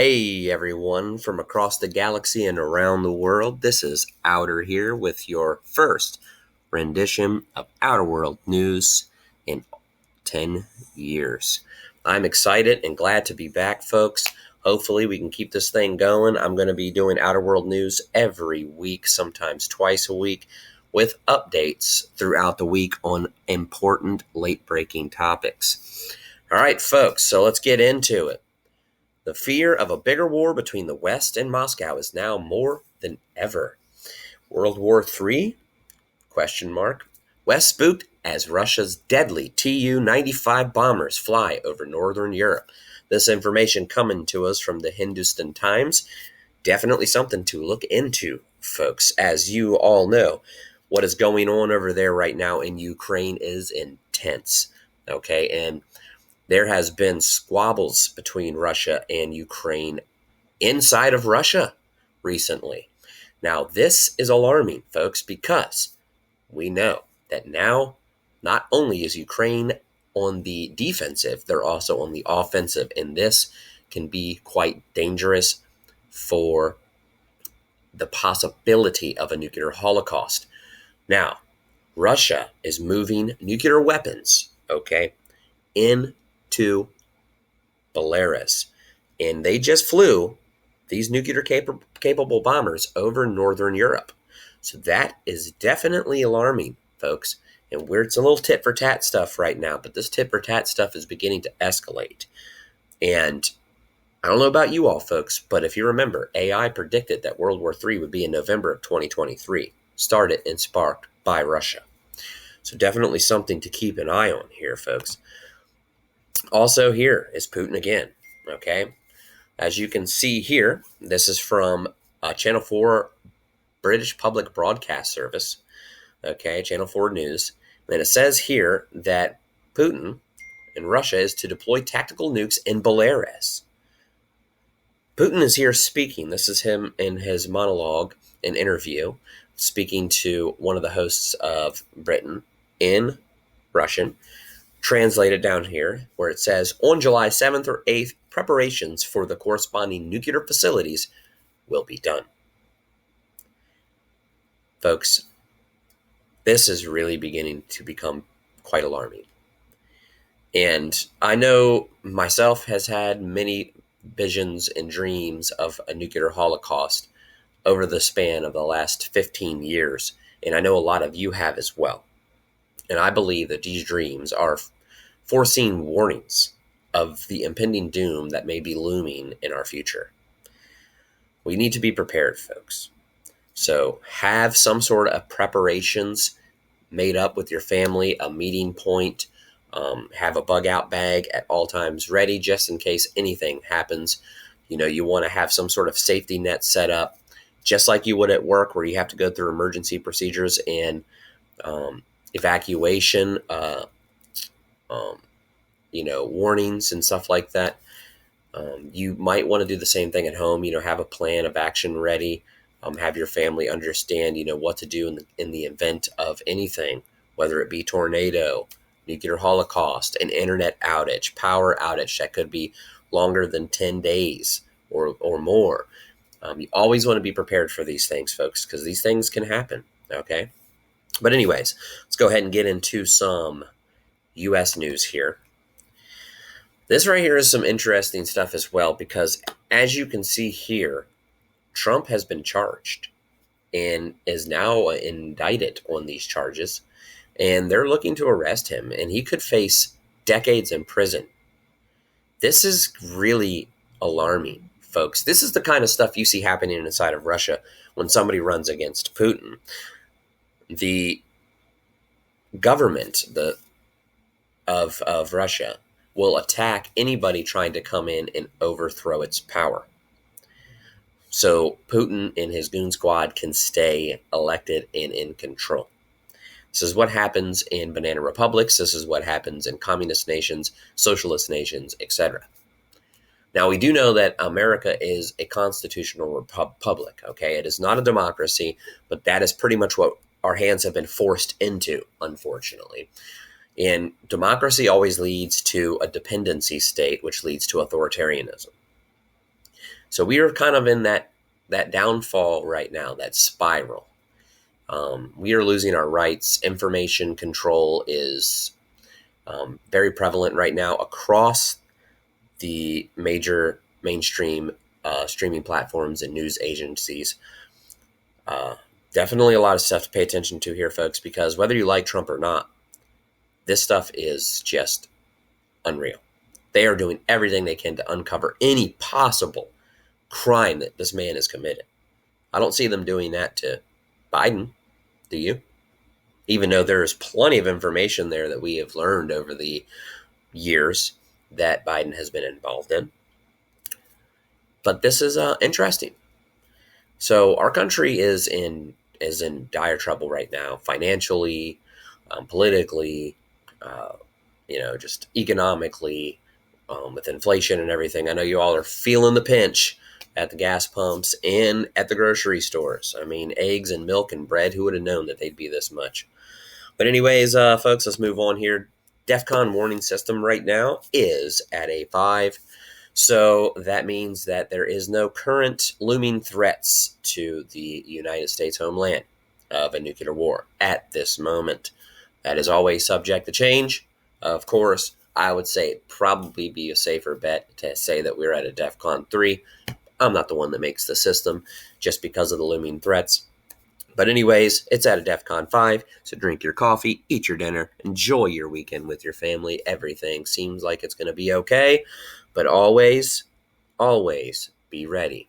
Hey everyone from across the galaxy and around the world, this is Outer here with your first rendition of Outer World News in 10 years. I'm excited and glad to be back, folks. Hopefully we can keep this thing going. I'm going to be doing Outer World News every week, sometimes twice a week, with updates throughout the week on important late-breaking topics. All right, folks, so let's get into it. The fear of a bigger war between the West and Moscow is now more than ever. World War III? Question mark. West spooked as Russia's deadly Tu-95 bombers fly over northern Europe. This information coming to us from the Hindustan Times. Definitely something to look into, folks. As you all know, what is going on over there right now in Ukraine is intense. Okay, and there has been squabbles between Russia and Ukraine inside of Russia recently. Now, this is alarming, folks, because we know that now not only is Ukraine on the defensive, they're also on the offensive, and this can be quite dangerous for the possibility of a nuclear holocaust. Now, Russia is moving nuclear weapons, okay, into Belarus, and they just flew these nuclear capable bombers over northern Europe. So that is definitely alarming, folks. And it's a little tit for tat stuff right now, but this tit for tat stuff is beginning to escalate. And I don't know about you all, folks, but if you remember, AI predicted that World War III would be in November of 2023, started and sparked by Russia. So definitely something to keep an eye on here, folks. Also, here is Putin again, okay? As you can see here, this is from Channel 4 British Public Broadcast Service, okay, Channel 4 News. And it says here that Putin in Russia is to deploy tactical nukes in Belarus. Putin is here speaking. This is him in his monologue, an interview, speaking to one of the hosts of Britain in Russian. Translated down here, where it says, on July 7th or 8th, preparations for the corresponding nuclear facilities will be done. Folks, this is really beginning to become quite alarming. And I know myself has had many visions and dreams of a nuclear holocaust over the span of the last 15 years. And I know a lot of you have as well. And I believe that these dreams are foreseen warnings of the impending doom that may be looming in our future. We need to be prepared, folks. So have some sort of preparations made up with your family, a meeting point, have a bug out bag at all times ready just in case anything happens. You know, you want to have some sort of safety net set up, just like you would at work where you have to go through emergency procedures and evacuation, warnings and stuff like that. You might want to do the same thing at home, have a plan of action ready, have your family understand, what to do in the event of anything, whether it be tornado, nuclear holocaust, an internet outage, power outage that could be longer than 10 days or more. You always want to be prepared for these things, folks, because these things can happen, okay? But anyways, let's go ahead and get into some U.S. news here. This right here is some interesting stuff as well, because as you can see here, Trump has been charged and is now indicted on these charges, and they're looking to arrest him, and he could face decades in prison. This is really alarming, folks. This is the kind of stuff you see happening inside of Russia when somebody runs against Putin. The government of Russia will attack anybody trying to come in and overthrow its power. So Putin and his goon squad can stay elected and in control. This is what happens in banana republics. This is what happens in communist nations, socialist nations, etc. Now, we do know that America is a constitutional republic, okay? It is not a democracy, but that is pretty much what our hands have been forced into, unfortunately. And democracy always leads to a dependency state, which leads to authoritarianism. So we are kind of in that downfall right now, that spiral. We are losing our rights. Information control is very prevalent right now across the major mainstream streaming platforms and news agencies. Definitely a lot of stuff to pay attention to here, folks, because whether you like Trump or not, this stuff is just unreal. They are doing everything they can to uncover any possible crime that this man has committed. I don't see them doing that to Biden, do you? Even though there is plenty of information there that we have learned over the years that Biden has been involved in. But this is interesting. So our country is in dire trouble right now, financially, politically, just economically, with inflation and everything. I know you all are feeling the pinch at the gas pumps and at the grocery stores. I mean, eggs and milk and bread, who would have known that they'd be this much? But anyways, folks, let's move on here. Defcon warning system right now is at a 5. So that means that there is no current looming threats to the United States homeland of a nuclear war at this moment. That is always subject to change. Of course, I would say it'd probably be a safer bet to say that we're at a Defcon 3. I'm not the one that makes the system just because of the looming threats. But anyways, it's at a Defcon 5, so drink your coffee, eat your dinner, enjoy your weekend with your family. Everything seems like it's going to be okay, but always, always be ready.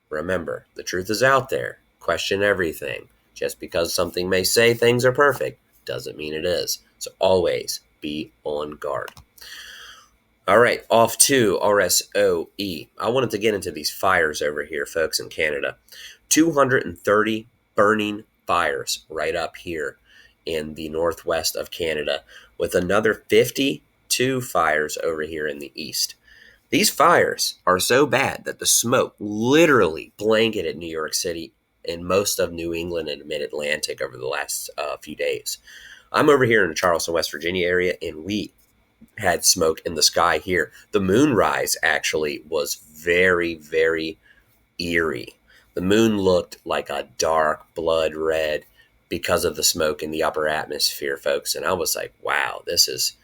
Remember, the truth is out there. Question everything. Just because something may say things are perfect doesn't mean it is. So always be on guard. All right, off to RSOE. I wanted to get into these fires over here, folks, in Canada. 230 burning fires right up here in the northwest of Canada, with another 52 fires over here in the east. These fires are so bad that the smoke literally blanketed New York City and most of New England and mid-Atlantic over the last few days. I'm over here in the Charleston, West Virginia area, and we had smoke in the sky here. The moonrise actually was very, very eerie. The moon looked like a dark blood red because of the smoke in the upper atmosphere, folks. And I was like, wow, this is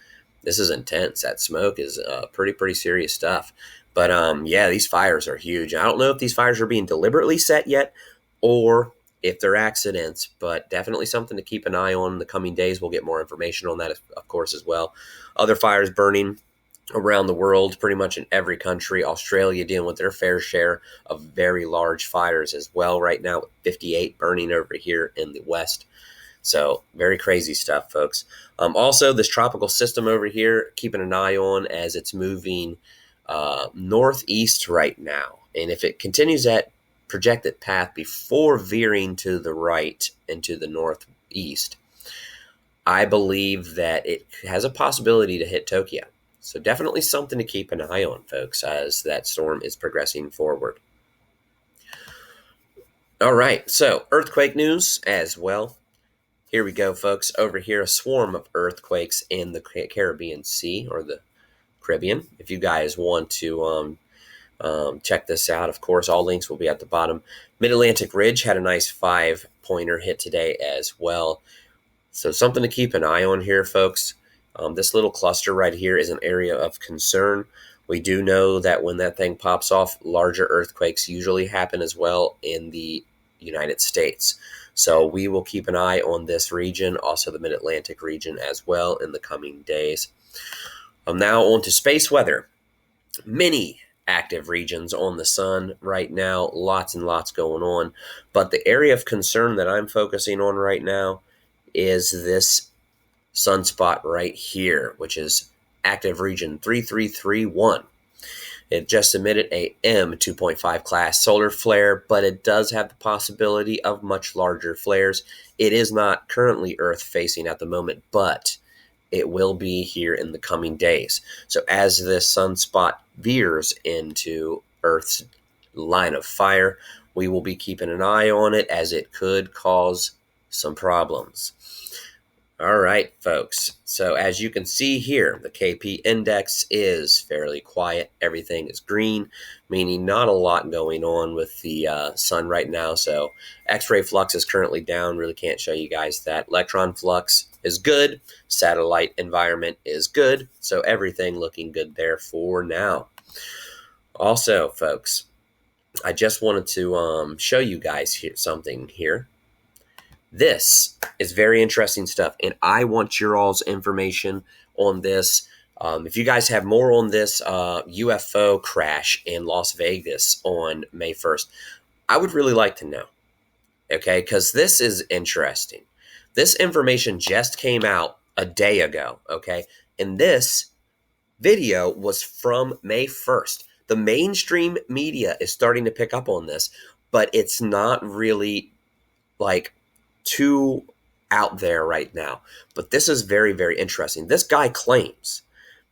intense. That smoke is pretty serious stuff. But yeah, these fires are huge. I don't know if these fires are being deliberately set yet or if they're accidents, but definitely something to keep an eye on in the coming days. We'll get more information on that, of course, as well. Other fires burning around the world, pretty much in every country. Australia dealing with their fair share of very large fires as well right now, with 58 burning over here in the west. So very crazy stuff, folks. Also, this tropical system over here, keeping an eye on as it's moving northeast right now. And if it continues that projected path before veering to the right and to the northeast, I believe that it has a possibility to hit Tokyo. So definitely something to keep an eye on, folks, as that storm is progressing forward. All right, so earthquake news as well. Here we go, folks. Over here, a swarm of earthquakes in the Caribbean Sea, or the Caribbean. If you guys want to check this out, of course, all links will be at the bottom. Mid-Atlantic Ridge had a nice 5-pointer hit today as well. So something to keep an eye on here, folks. This little cluster right here is an area of concern. We do know that when that thing pops off, larger earthquakes usually happen as well in the United States. So we will keep an eye on this region, also the Mid-Atlantic region as well in the coming days. Now on to space weather. Many active regions on the sun right now, lots and lots going on. But the area of concern that I'm focusing on right now is this sunspot right here, which is active region 3331. It just emitted a M2.5 class solar flare, but it does have the possibility of much larger flares. It is not currently Earth facing at the moment, but it will be here in the coming days. So as this sunspot veers into Earth's line of fire, we will be keeping an eye on it as it could cause some problems. All right, folks. So as you can see here, the KP index is fairly quiet. Everything is green, meaning not a lot going on with the sun right now. So X-ray flux is currently down. Really can't show you guys that. Electron flux is good. Satellite environment is good. So everything looking good there for now. Also, folks, I just wanted to show you guys something here. This is very interesting stuff, and I want your all's information on this. If you guys have more on this UFO crash in Las Vegas on May 1st, I would really like to know, okay, because this is interesting. This information just came out a day ago, okay, and this video was from May 1st. The mainstream media is starting to pick up on this, but it's not really like too out there right now. But this is very, very interesting. This guy claims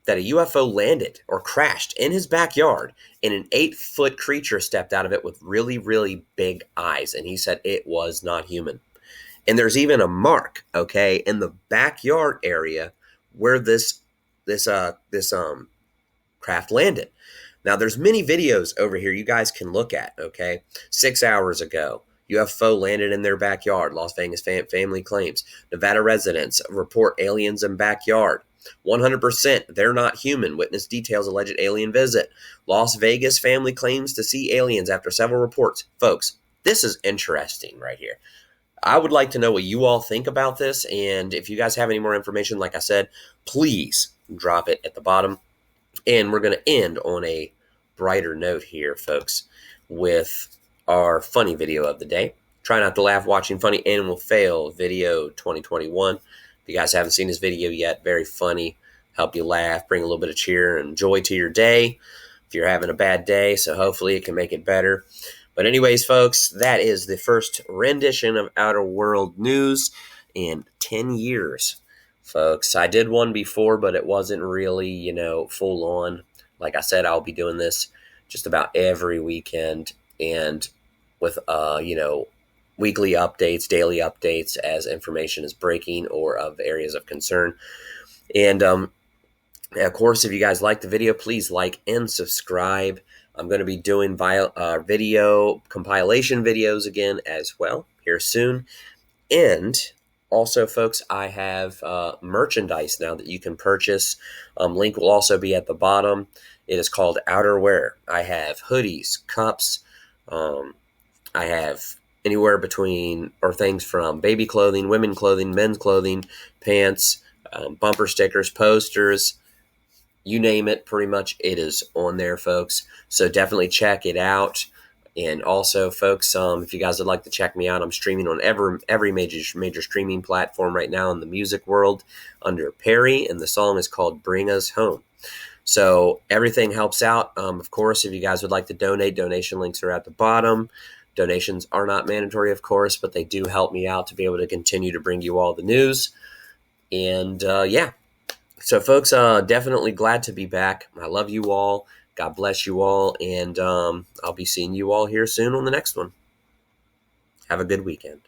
that a UFO landed or crashed in his backyard and an 8-foot creature stepped out of it with really, really big eyes. And he said it was not human. And there's even a mark, okay, in the backyard area where this craft landed. Now there's many videos over here you guys can look at, okay? 6 hours ago, UFO landed in their backyard. Las Vegas family claims. Nevada residents report aliens in backyard. 100% they're not human. Witness details alleged alien visit. Las Vegas family claims to see aliens after several reports. Folks, this is interesting right here. I would like to know what you all think about this. And if you guys have any more information, like I said, please drop it at the bottom. And we're going to end on a brighter note here, folks, with our funny video of the day. Try not to laugh watching funny animal fail video 2021. If you guys haven't seen this video yet, very funny. Help you laugh, bring a little bit of cheer and joy to your day if you're having a bad day. So hopefully it can make it better. But anyways, folks, that is the first rendition of Outer World News in 10 years. Folks, I did one before, but it wasn't really, full on. Like I said, I'll be doing this just about every weekend and with, weekly updates, daily updates as information is breaking or of areas of concern. And, of course, if you guys like the video, please like and subscribe. I'm going to be doing video compilation videos again as well here soon. And also, folks, I have merchandise now that you can purchase. Link will also be at the bottom. It is called outerwear. I have hoodies, cups. I have anywhere between or things from baby clothing, women clothing, men's clothing, pants, bumper stickers, posters. You name it, pretty much it is on there, folks. So definitely check it out. And also, folks, if you guys would like to check me out, I'm streaming on every major streaming platform right now in the music world under Perry, and the song is called Bring Us Home. So everything helps out. Of course, if you guys would like to donate, donation links are at the bottom. Donations are not mandatory, of course, but they do help me out to be able to continue to bring you all the news. And yeah. So, folks, definitely glad to be back. I love you all. God bless you all. And I'll be seeing you all here soon on the next one. Have a good weekend.